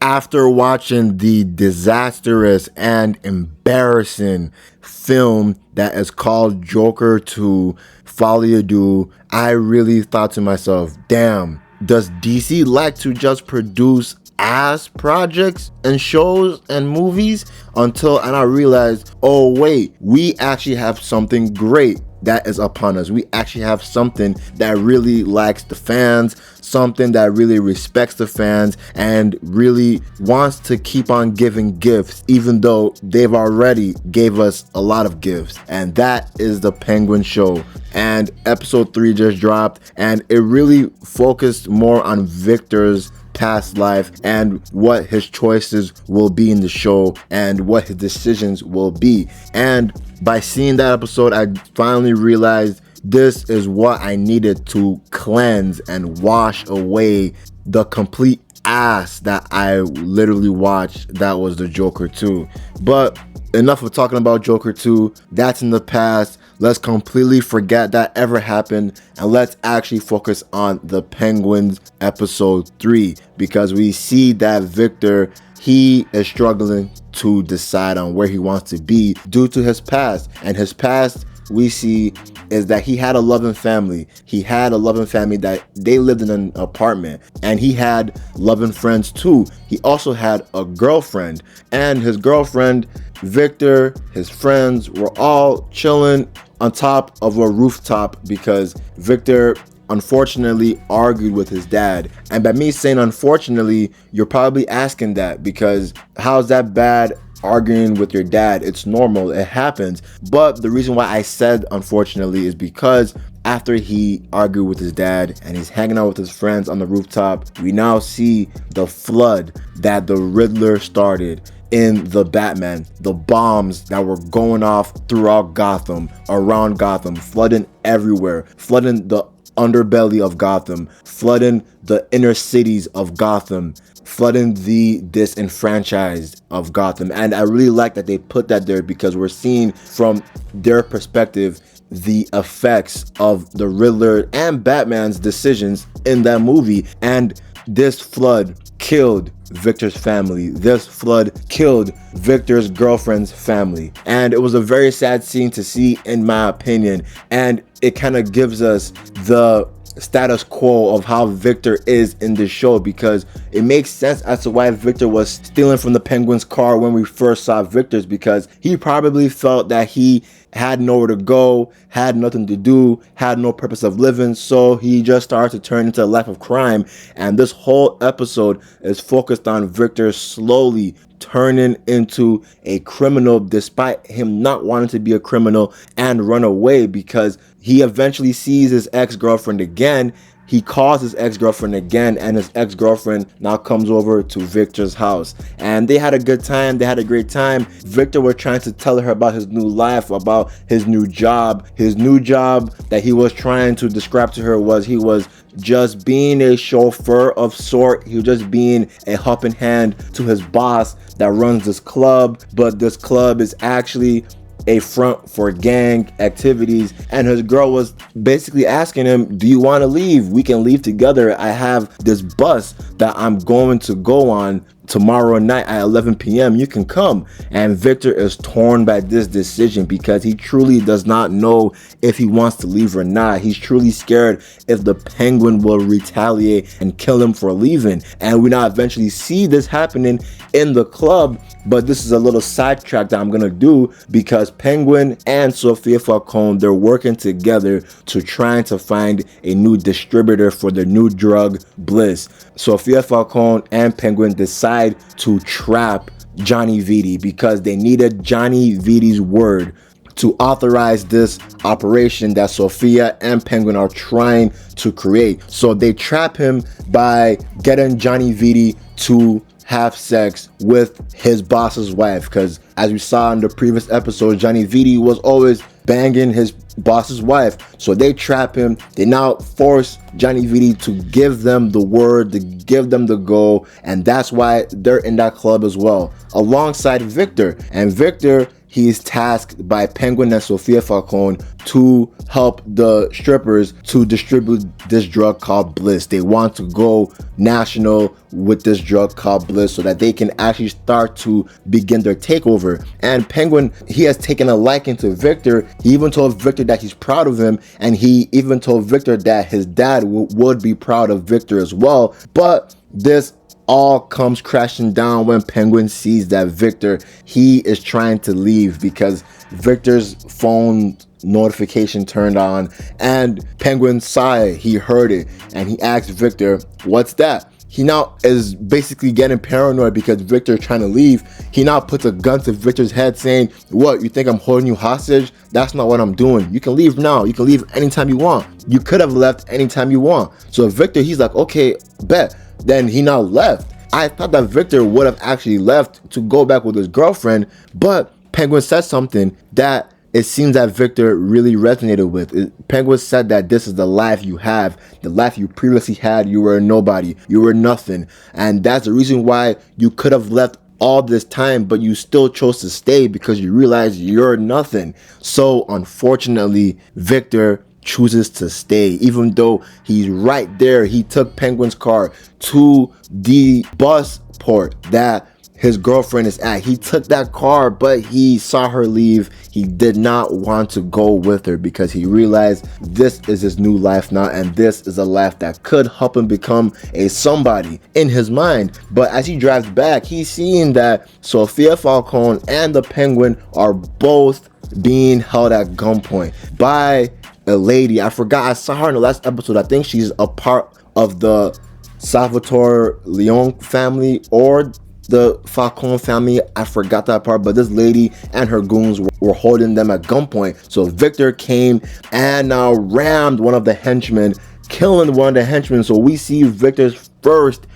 After watching the disastrous and embarrassing film that is called Joker 2 Folie à Deux, I really thought to myself, damn, does DC like to just produce ass projects and shows and movies? And I realized, oh wait, we actually have something great that is upon us. We actually have something that really likes the fans, something that really respects the fans and really wants to keep on giving gifts, even though they've already gave us a lot of gifts. And that is the Penguin Show. And episode 3 just dropped, and it really focused more on Victor's past life and what his choices will be in the show and what his decisions will be. And by seeing that episode, I finally realized this is what I needed to cleanse and wash away the complete ass that I literally watched. That was the Joker 2. But enough of talking about Joker 2. That's in the past. Let's completely forget that ever happened, and let's actually focus on the Penguins episode 3, because we see that Victor, he is struggling to decide on where he wants to be due to his past. And his past, we see, is that he had a loving family. He had a loving family that they lived in an apartment, and he had loving friends too. He also had a girlfriend, and his girlfriend, Victor, his friends were all chilling on top of a rooftop because Victor unfortunately argued with his dad. And by me saying unfortunately, you're probably asking that because how's that bad? Arguing with your dad, it's normal, it happens. But the reason why I said unfortunately is because after he argued with his dad and he's hanging out with his friends on the rooftop, we now see the flood that the Riddler started in the Batman, the bombs that were going off throughout Gotham, around Gotham, flooding everywhere, flooding the underbelly of Gotham, flooding the inner cities of Gotham, flooding the disenfranchised of Gotham. And I really like that they put that there because we're seeing from their perspective the effects of the Riddler and Batman's decisions in that movie. And this flood killed Victor's family. This flood killed Victor's girlfriend's family. And it was a very sad scene to see, in my opinion. And it kind of gives us the status quo of how Victor is in this show, because it makes sense as to why Victor was stealing from the Penguin's car when we first saw Victor's, because he probably felt that he had nowhere to go, had nothing to do, had no purpose of living, so he just started to turn into a life of crime. And this whole episode is focused on Victor slowly turning into a criminal despite him not wanting to be a criminal and run away, because he eventually sees his ex-girlfriend again. He calls his ex-girlfriend again, and his ex-girlfriend now comes over to Victor's house. And they had a good time. They had a great time. Victor was trying to tell her about his new life, about his new job. His new job that he was trying to describe to her was he was just being a chauffeur of sort. He was just being a helping hand to his boss that runs this club. But this club is actually a front for gang activities. And his girl was basically asking him, do you want to leave? We can leave together. I have this bus that I'm going to go on tomorrow night at 11 p.m. You can come. And Victor is torn by this decision because he truly does not know if he wants to leave or not. He's truly scared if the Penguin will retaliate and kill him for leaving. And we now eventually see this happening in the club. But this is a little sidetrack that I'm going to do, because Penguin and Sophia Falcone, they're working together to trying to find a new distributor for their new drug, Bliss. Sophia Falcone and Penguin decide to trap Johnny Vitti because they needed Johnny Vitti's word to authorize this operation that Sophia and Penguin are trying to create. So they trap him by getting Johnny Vitti to have sex with his boss's wife, because as we saw in the previous episode, Johnny Vitti was always banging his boss's wife. So they trap him. They now force Johnny Vitti to give them the word, to give them the go, and that's why they're in that club as well alongside Victor. And Victor, he is tasked by Penguin and Sophia Falcone to help the strippers to distribute this drug called Bliss. They want to go national with this drug called Bliss so that they can actually start to begin their takeover. And Penguin, he has taken a liking to Victor. He even told Victor that he's proud of him, and he even told Victor that his dad would be proud of Victor as well. But this all comes crashing down when Penguin sees that Victor, he is trying to leave because Victor's phone notification turned on, and Penguin saw it, he heard it, and he asked Victor, "What's that?" He now is basically getting paranoid because Victor is trying to leave. He now puts a gun to Victor's head saying, "What, you think I'm holding you hostage? That's not what I'm doing. You can leave now. You can leave anytime you want. You could have left anytime you want." So Victor, he's like, "Okay, bet." Then he now left. I thought that Victor would have actually left to go back with his girlfriend, but Penguin said something that it seems that Victor really resonated with. Penguin said that this is the life you have, the life you previously had. You were a nobody, you were nothing, and that's the reason why you could have left all this time, but you still chose to stay because you realize you're nothing. So unfortunately, Victor chooses to stay, even though he's right there. He took Penguin's car to the bus port that his girlfriend is at. He took that car, but he saw her leave. He did not want to go with her because he realized this is his new life now, and this is a life that could help him become a somebody in his mind. But as he drives back, he's seeing that Sophia Falcone and the Penguin are both being held at gunpoint by a lady. I forgot, I saw her in the last episode. I think she's a part of the Salvatore Leone family or the Falcone family. I forgot that part, but this lady and her goons were holding them at gunpoint. So Victor came and now rammed one of the henchmen, killing one of the henchmen. So we see Victor's first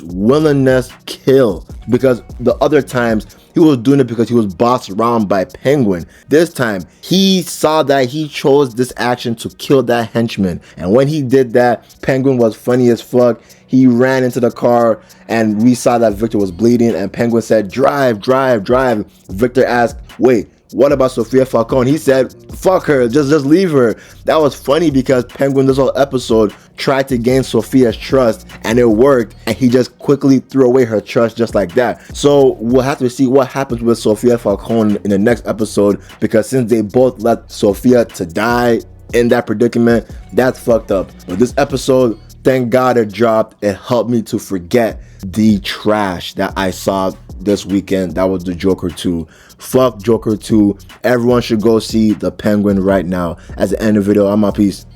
willingness kill, because the other times he was doing it because he was bossed around by Penguin. This time he saw that he chose this action to kill that henchman, and when he did that, Penguin was funny as fuck. He ran into the car and we saw that Victor was bleeding, and Penguin said, "Drive, drive, drive." Victor asked, "Wait, what about Sophia Falcone?" He said, "Fuck her, just leave her." That was funny because Penguin this whole episode tried to gain Sophia's trust, and it worked, and he just quickly threw away her trust just like that. So we'll have to see what happens with Sophia Falcone in the next episode, because since they both left Sophia to die in that predicament, that's fucked up. But this episode, thank God it dropped. It helped me to forget the trash that I saw this weekend. That was the Joker 2. Fuck Joker 2. Everyone should go see the Penguin right now. As the end of the video, I'm out. Peace.